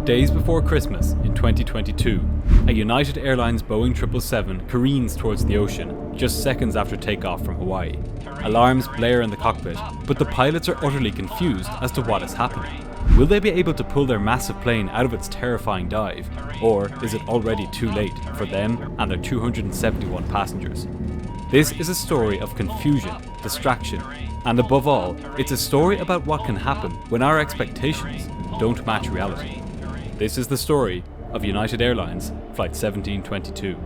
Days before Christmas in 2022, a United Airlines Boeing 777 careens towards the ocean just seconds after takeoff from Hawaii. Alarms blare in the cockpit, but the pilots are utterly confused as to what is happening. Will they be able to pull their massive plane out of its terrifying dive, or is it already too late for them and their 271 passengers? This is a story of confusion, distraction, and above all, it's a story about what can happen when our expectations don't match reality. This is the story of United Airlines Flight 1722.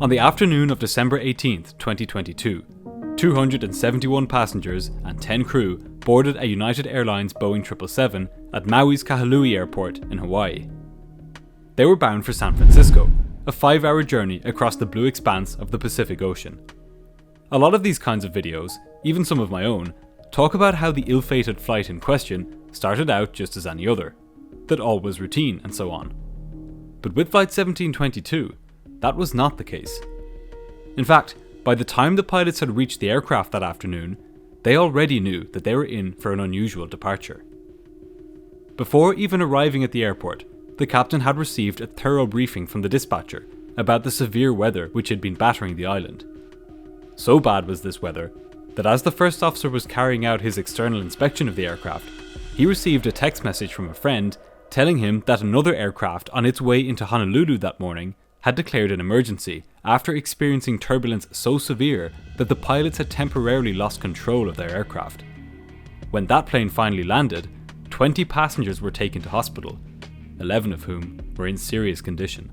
On the afternoon of December 18th, 2022, 271 passengers and 10 crew boarded a United Airlines Boeing 777 at Maui's Kahului Airport in Hawaii. They were bound for San Francisco, a 5-hour journey across the blue expanse of the Pacific Ocean. A lot of these kinds of videos, even some of my own, talk about how the ill-fated flight in question started out just as any other, that all was routine and so on. But with Flight 1722, that was not the case. In fact, by the time the pilots had reached the aircraft that afternoon, they already knew that they were in for an unusual departure. Before even arriving at the airport, the captain had received a thorough briefing from the dispatcher about the severe weather which had been battering the island. So bad was this weather that as the first officer was carrying out his external inspection of the aircraft, he received a text message from a friend telling him that another aircraft on its way into Honolulu that morning had declared an emergency after experiencing turbulence so severe that the pilots had temporarily lost control of their aircraft. When that plane finally landed, 20 passengers were taken to hospital, 11 of whom were in serious condition.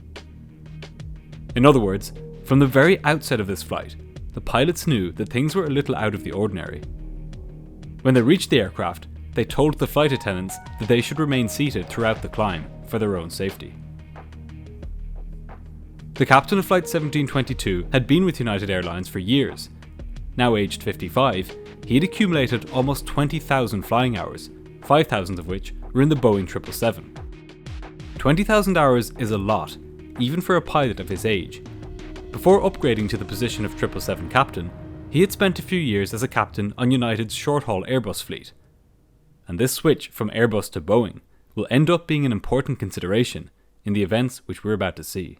In other words, from the very outset of this flight, the pilots knew that things were a little out of the ordinary. When they reached the aircraft, they told the flight attendants that they should remain seated throughout the climb for their own safety. The captain of Flight 1722 had been with United Airlines for years. Now aged 55, he had accumulated almost 20,000 flying hours, 5,000 of which were in the Boeing 777. 20,000 hours is a lot, even for a pilot of his age. Before upgrading to the position of 777 captain, he had spent a few years as a captain on United's short-haul Airbus fleet. And this switch from Airbus to Boeing will end up being an important consideration in the events which we're about to see.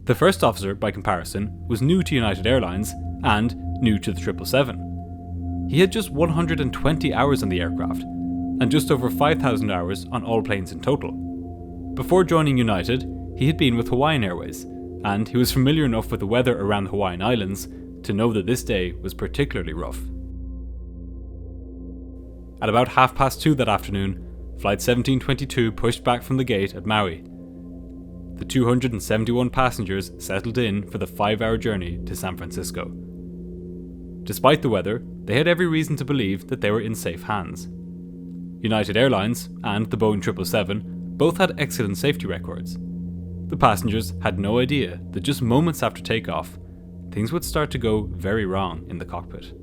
The first officer, by comparison, was new to United Airlines and new to the 777. He had just 120 hours on the aircraft and just over 5,000 hours on all planes in total. Before joining United, he had been with Hawaiian Airways, and he was familiar enough with the weather around the Hawaiian Islands to know that this day was particularly rough. At about 2:30 that afternoon, Flight 1722 pushed back from the gate at Maui. The 271 passengers settled in for the 5-hour journey to San Francisco. Despite the weather, they had every reason to believe that they were in safe hands. United Airlines and the Boeing 777 both had excellent safety records. The passengers had no idea that just moments after takeoff, things would start to go very wrong in the cockpit.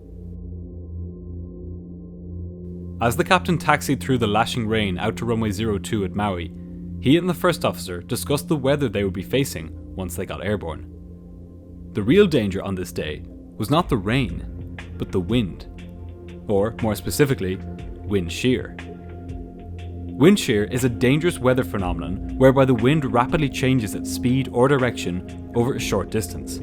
As the captain taxied through the lashing rain out to runway 02 at Maui, he and the first officer discussed the weather they would be facing once they got airborne. The real danger on this day was not the rain, but the wind. Or, more specifically, wind shear. Wind shear is a dangerous weather phenomenon whereby the wind rapidly changes its speed or direction over a short distance.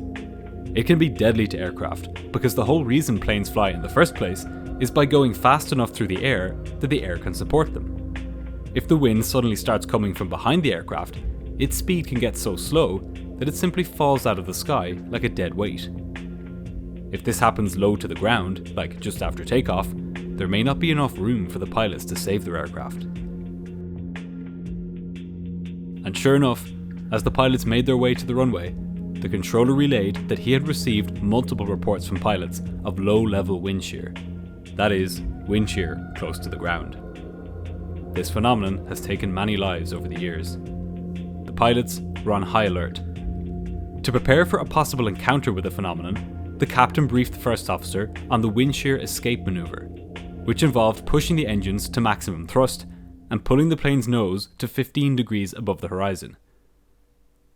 It can be deadly to aircraft because the whole reason planes fly in the first place is by going fast enough through the air that the air can support them. If the wind suddenly starts coming from behind the aircraft, its speed can get so slow that it simply falls out of the sky like a dead weight. If this happens low to the ground, like just after takeoff, there may not be enough room for the pilots to save their aircraft. And sure enough, as the pilots made their way to the runway, the controller relayed that he had received multiple reports from pilots of low-level wind shear. That is, wind shear close to the ground. This phenomenon has taken many lives over the years. The pilots were on high alert. To prepare for a possible encounter with the phenomenon, the captain briefed the first officer on the wind shear escape maneuver, which involved pushing the engines to maximum thrust and pulling the plane's nose to 15 degrees above the horizon.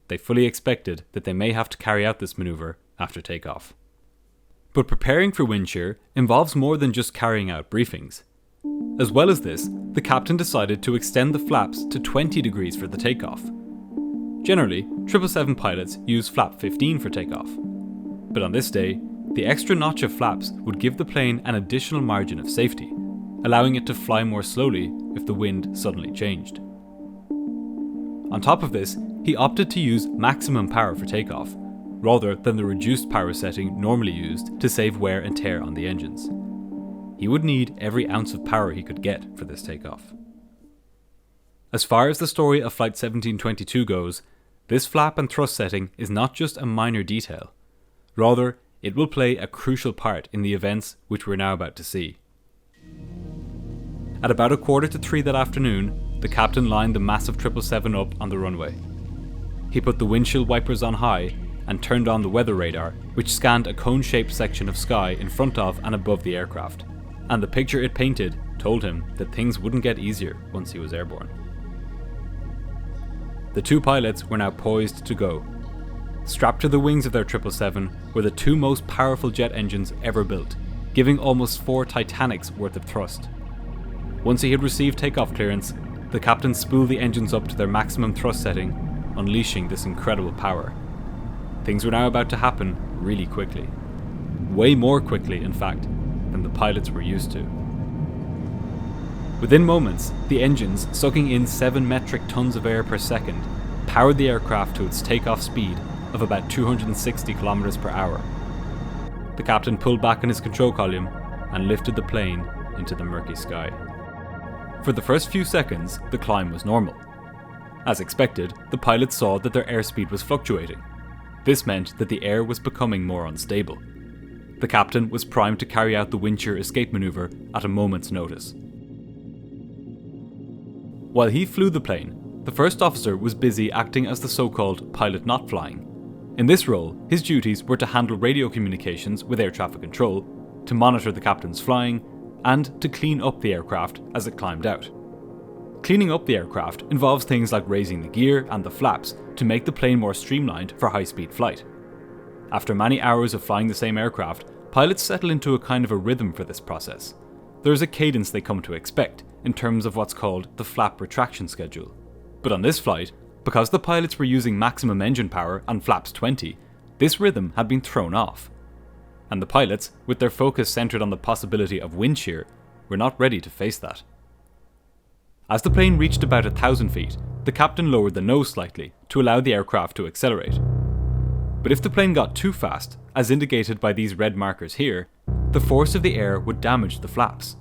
they fully expected that they may have to carry out this maneuver after takeoff. But preparing for wind shear involves more than just carrying out briefings. As well as this, the captain decided to extend the flaps to 20 degrees for the takeoff. Generally, 777 pilots use flap 15 for takeoff. But on this day, the extra notch of flaps would give the plane an additional margin of safety, allowing it to fly more slowly if the wind suddenly changed. On top of this, he opted to use maximum power for takeoff, rather than the reduced power setting normally used to save wear and tear on the engines. He would need every ounce of power he could get for this takeoff. As far as the story of Flight 1722 goes, this flap and thrust setting is not just a minor detail. Rather, it will play a crucial part in the events which we're now about to see. At about 2:45 that afternoon, the captain lined the massive 777 up on the runway. He put the windshield wipers on high and turned on the weather radar, which scanned a cone-shaped section of sky in front of and above the aircraft, and the picture it painted told him that things wouldn't get easier once he was airborne. The two pilots were now poised to go. Strapped to the wings of their 777 were the two most powerful jet engines ever built, giving almost 4 Titanics worth of thrust. Once he had received takeoff clearance, the captain spooled the engines up to their maximum thrust setting, unleashing this incredible power. Things were now about to happen really quickly. Way more quickly, in fact, than the pilots were used to. Within moments, the engines, sucking in 7 metric tons of air per second, powered the aircraft to its takeoff speed of about 260 kilometers per hour. The captain pulled back on his control column and lifted the plane into the murky sky. For the first few seconds, the climb was normal. As expected, the pilots saw that their airspeed was fluctuating. This meant that the air was becoming more unstable. The captain was primed to carry out the wind shear escape maneuver at a moment's notice. While he flew the plane, the first officer was busy acting as the so-called pilot not flying. In this role, his duties were to handle radio communications with air traffic control, to monitor the captain's flying, and to clean up the aircraft as it climbed out. Cleaning up the aircraft involves things like raising the gear and the flaps to make the plane more streamlined for high-speed flight. After many hours of flying the same aircraft, pilots settle into a kind of a rhythm for this process. There is a cadence they come to expect in terms of what's called the flap retraction schedule. But on this flight, because the pilots were using maximum engine power and flaps 20, this rhythm had been thrown off. And the pilots, with their focus centered on the possibility of wind shear, were not ready to face that. As the plane reached about 1,000 feet, the captain lowered the nose slightly to allow the aircraft to accelerate. But if the plane got too fast, as indicated by these red markers here, the force of the air would damage the flaps.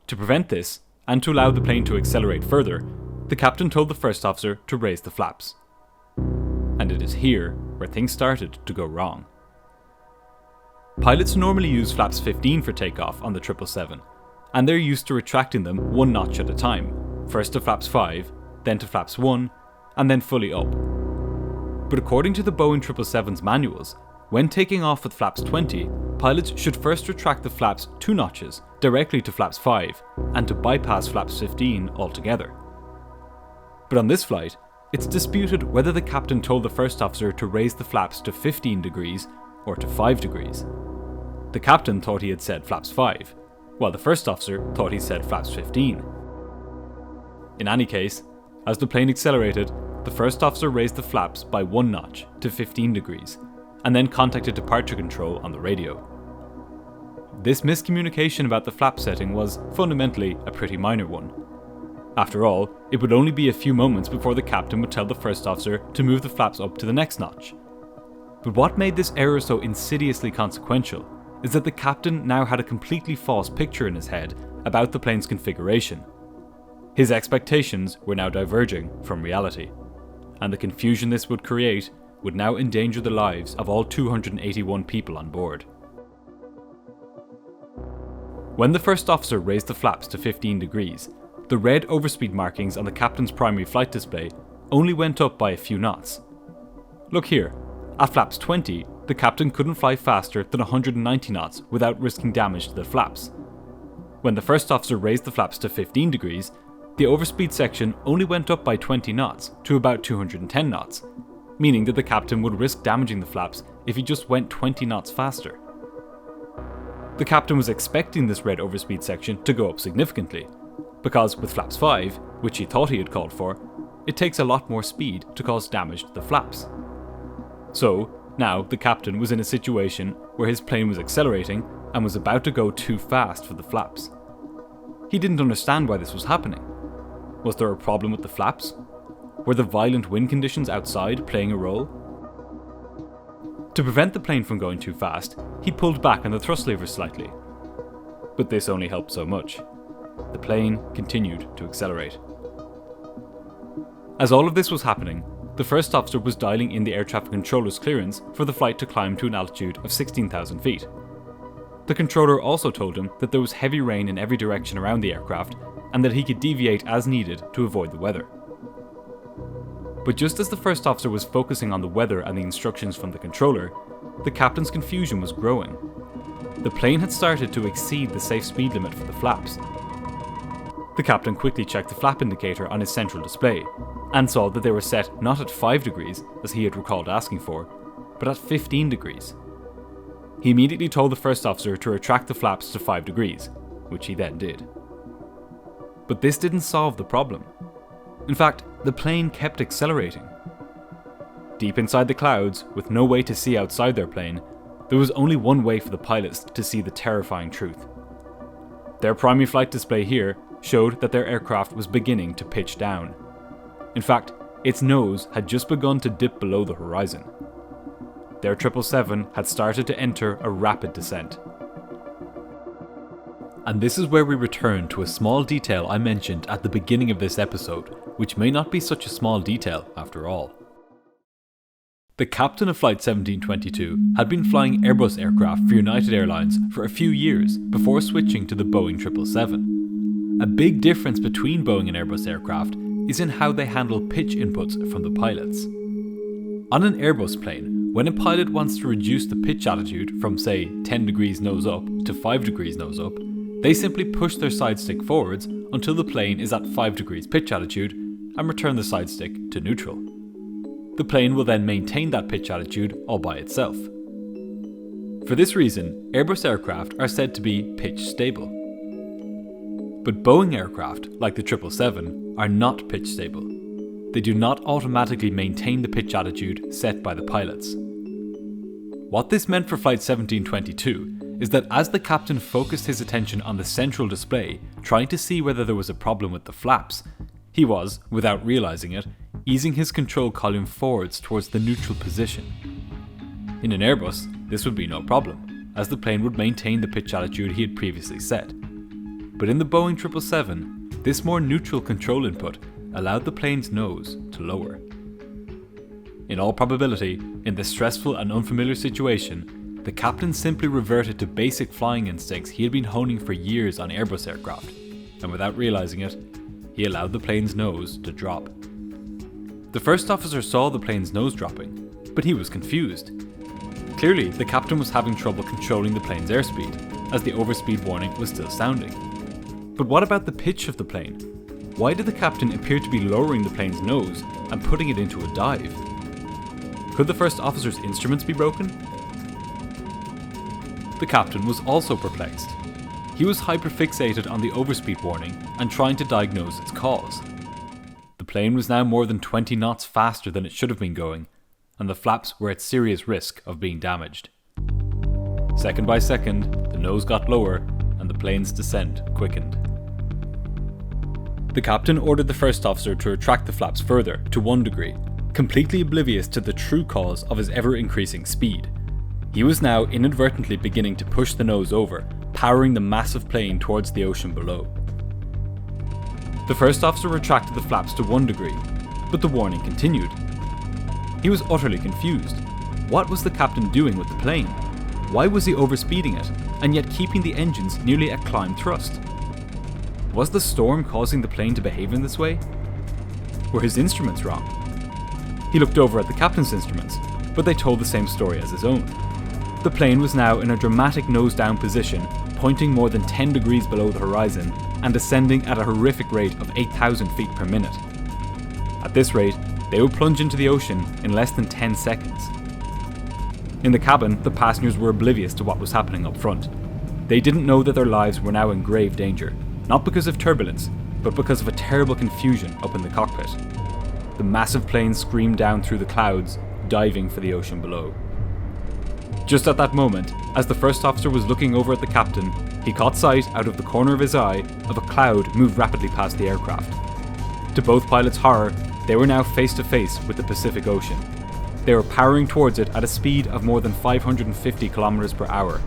To prevent this, and to allow the plane to accelerate further, the captain told the first officer to raise the flaps. And it is here where things started to go wrong. Pilots normally use flaps 15 for takeoff on the 777, and they're used to retracting them 1 notch at a time, first to flaps 5, then to flaps 1, and then fully up. But according to the Boeing 777's manuals, when taking off with flaps 20, pilots should first retract the flaps 2 notches directly to flaps 5, and to bypass flaps 15 altogether. But on this flight, it's disputed whether the captain told the first officer to raise the flaps to 15 degrees or to 5 degrees. The captain thought he had said flaps 5, while the first officer thought he said flaps 15. In any case, as the plane accelerated, the first officer raised the flaps by 1 notch to 15 degrees, and then contacted departure control on the radio. This miscommunication about the flap setting was fundamentally a pretty minor one. After all, it would only be a few moments before the captain would tell the first officer to move the flaps up to the next notch. But what made this error so insidiously consequential is that the captain now had a completely false picture in his head about the plane's configuration. His expectations were now diverging from reality, and the confusion this would create would now endanger the lives of all 281 people on board. When the first officer raised the flaps to 15 degrees, the red overspeed markings on the captain's primary flight display only went up by a few knots. Look here, at flaps 20, the captain couldn't fly faster than 190 knots without risking damage to the flaps. When the first officer raised the flaps to 15 degrees, the overspeed section only went up by 20 knots to about 210 knots, meaning that the captain would risk damaging the flaps if he just went 20 knots faster. The captain was expecting this red overspeed section to go up significantly, because with flaps 5, which he thought he had called for, it takes a lot more speed to cause damage to the flaps. So, now the captain was in a situation where his plane was accelerating and was about to go too fast for the flaps. He didn't understand why this was happening. Was there a problem with the flaps? Were the violent wind conditions outside playing a role? To prevent the plane from going too fast, he pulled back on the thrust levers slightly. But this only helped so much. The plane continued to accelerate. As all of this was happening, the first officer was dialing in the air traffic controller's clearance for the flight to climb to an altitude of 16,000 feet. The controller also told him that there was heavy rain in every direction around the aircraft and that he could deviate as needed to avoid the weather. But just as the first officer was focusing on the weather and the instructions from the controller, the captain's confusion was growing. The plane had started to exceed the safe speed limit for the flaps. The captain quickly checked the flap indicator on his central display, and saw that they were set not at 5 degrees, as he had recalled asking for, but at 15 degrees. He immediately told the first officer to retract the flaps to 5 degrees, which he then did. But this didn't solve the problem. In fact, the plane kept accelerating. Deep inside the clouds, with no way to see outside their plane, there was only one way for the pilots to see the terrifying truth. Their primary flight display here showed that their aircraft was beginning to pitch down. In fact, its nose had just begun to dip below the horizon. Their 777 had started to enter a rapid descent. And this is where we return to a small detail I mentioned at the beginning of this episode, which may not be such a small detail after all. The captain of Flight 1722 had been flying Airbus aircraft for United Airlines for a few years before switching to the Boeing 777. A big difference between Boeing and Airbus aircraft is in how they handle pitch inputs from the pilots. On an Airbus plane, when a pilot wants to reduce the pitch attitude from say 10 degrees nose up to 5 degrees nose up, they simply push their side stick forwards until the plane is at 5 degrees pitch attitude and return the side stick to neutral. The plane will then maintain that pitch attitude all by itself. For this reason, Airbus aircraft are said to be pitch stable. But Boeing aircraft, like the 777, are not pitch stable. They do not automatically maintain the pitch attitude set by the pilots. What this meant for Flight 1722 is that as the captain focused his attention on the central display, trying to see whether there was a problem with the flaps, he was, without realizing it, easing his control column forwards towards the neutral position. In an Airbus, this would be no problem, as the plane would maintain the pitch attitude he had previously set. But in the Boeing 777, this more neutral control input allowed the plane's nose to lower. In all probability, in this stressful and unfamiliar situation, the captain simply reverted to basic flying instincts he had been honing for years on Airbus aircraft, and without realizing it, he allowed the plane's nose to drop. The first officer saw the plane's nose dropping, but he was confused. Clearly, the captain was having trouble controlling the plane's airspeed, as the overspeed warning was still sounding. But what about the pitch of the plane? Why did the captain appear to be lowering the plane's nose and putting it into a dive? Could the first officer's instruments be broken? The captain was also perplexed. He was hyperfixated on the overspeed warning and trying to diagnose its cause. The plane was now more than 20 knots faster than it should have been going, and the flaps were at serious risk of being damaged. Second by second, the nose got lower and the plane's descent quickened. The captain ordered the first officer to retract the flaps further to 1 degree, completely oblivious to the true cause of his ever-increasing speed. He was now inadvertently beginning to push the nose over, powering the massive plane towards the ocean below. The first officer retracted the flaps to 1 degree, but the warning continued. He was utterly confused. What was the captain doing with the plane? Why was he overspeeding it, and yet keeping the engines nearly at climb thrust? Was the storm causing the plane to behave in this way? Were his instruments wrong? He looked over at the captain's instruments, but they told the same story as his own. The plane was now in a dramatic nose-down position, pointing more than 10 degrees below the horizon and descending at a horrific rate of 8,000 feet per minute. At this rate, they would plunge into the ocean in less than 10 seconds. In the cabin, the passengers were oblivious to what was happening up front. They didn't know that their lives were now in grave danger, not because of turbulence, but because of a terrible confusion up in the cockpit. The massive plane screamed down through the clouds, diving for the ocean below. Just at that moment, as the first officer was looking over at the captain, he caught sight, out of the corner of his eye, of a cloud move rapidly past the aircraft. To both pilots' horror, they were now face to face with the Pacific Ocean. They were powering towards it at a speed of more than 550 kilometers per hour.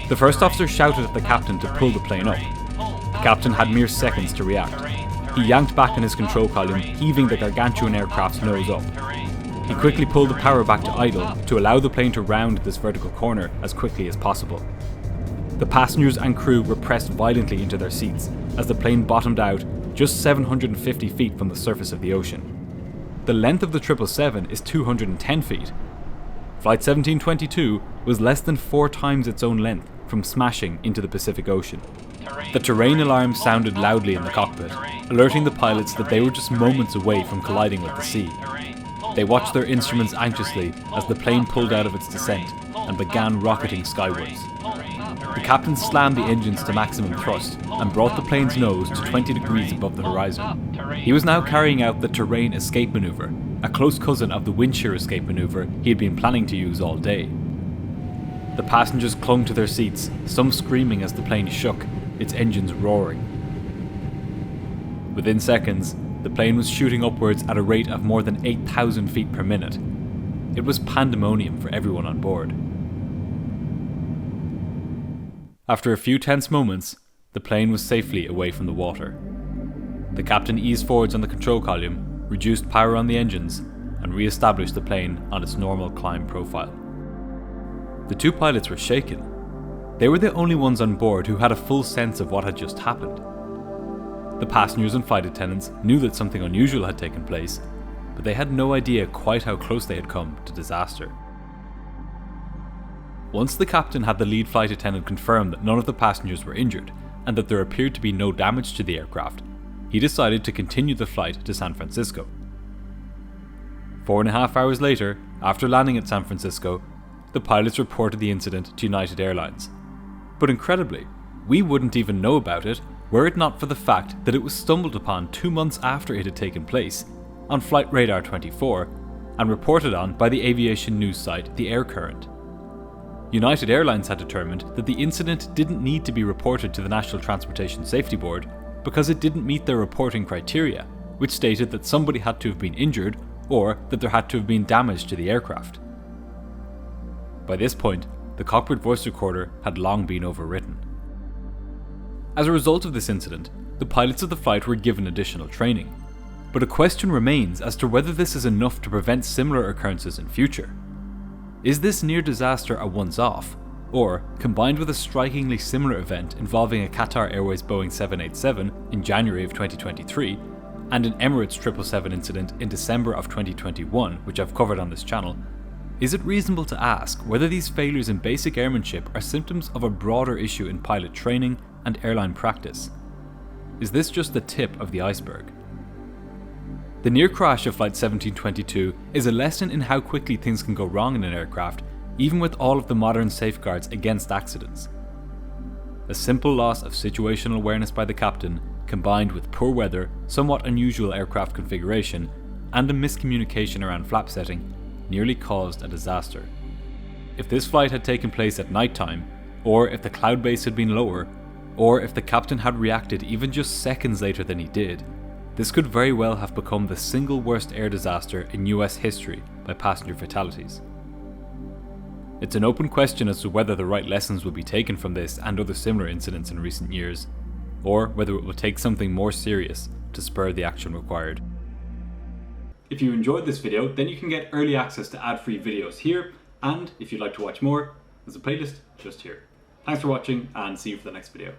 The first officer shouted at the captain to pull the plane up. The captain had mere seconds to react. He yanked back on his control column, heaving the gargantuan aircraft's nose up. He quickly pulled the power back to idle to allow the plane to round this vertical corner as quickly as possible. The passengers and crew were pressed violently into their seats as the plane bottomed out just 750 feet from the surface of the ocean. The length of the 777 is 210 feet. Flight 1722 was less than 4 times its own length from smashing into the Pacific Ocean. The terrain alarm sounded loudly in the cockpit, alerting the pilots that they were just moments away from colliding with the sea. They watched their instruments anxiously as the plane pulled out of its descent and began rocketing skywards. The captain slammed the engines to maximum thrust and brought the plane's nose to 20 degrees above the horizon. He was now carrying out the terrain escape maneuver, a close cousin of the wind shear escape maneuver he had been planning to use all day. The passengers clung to their seats, some screaming as the plane shook, its engines roaring. Within seconds, the plane was shooting upwards at a rate of more than 8,000 feet per minute. It was pandemonium for everyone on board. After a few tense moments, the plane was safely away from the water. The captain eased forwards on the control column, reduced power on the engines, and re-established the plane on its normal climb profile. The 2 pilots were shaken. They were the only ones on board who had a full sense of what had just happened. The passengers and flight attendants knew that something unusual had taken place, but they had no idea quite how close they had come to disaster. Once the captain had the lead flight attendant confirm that none of the passengers were injured and that there appeared to be no damage to the aircraft, he decided to continue the flight to San Francisco. 4.5 hours later, after landing at San Francisco, the pilots reported the incident to United Airlines. But incredibly, we wouldn't even know about it were it not for the fact that it was stumbled upon 2 months after it had taken place, on Flight Radar 24, and reported on by the aviation news site The Air Current. United Airlines had determined that the incident didn't need to be reported to the National Transportation Safety Board because it didn't meet their reporting criteria, which stated that somebody had to have been injured or that there had to have been damage to the aircraft. By this point, the cockpit voice recorder had long been overwritten. As a result of this incident, the pilots of the flight were given additional training, but a question remains as to whether this is enough to prevent similar occurrences in future. Is this near disaster a once-off, or, combined with a strikingly similar event involving a Qatar Airways Boeing 787 in January of 2023, and an Emirates 777 incident in December of 2021, which I've covered on this channel, is it reasonable to ask whether these failures in basic airmanship are symptoms of a broader issue in pilot training and airline practice? Is this just the tip of the iceberg? The near crash of Flight 1722 is a lesson in how quickly things can go wrong in an aircraft, even with all of the modern safeguards against accidents. A simple loss of situational awareness by the captain, combined with poor weather, somewhat unusual aircraft configuration, and a miscommunication around flap setting, nearly caused a disaster. If this flight had taken place at night time, or if the cloud base had been lower, or if the captain had reacted even just seconds later than he did, this could very well have become the single worst air disaster in US history by passenger fatalities. It's an open question as to whether the right lessons will be taken from this and other similar incidents in recent years, or whether it will take something more serious to spur the action required. If you enjoyed this video, then you can get early access to ad-free videos here, and if you'd like to watch more, there's a playlist just here. Thanks for watching, and see you for the next video.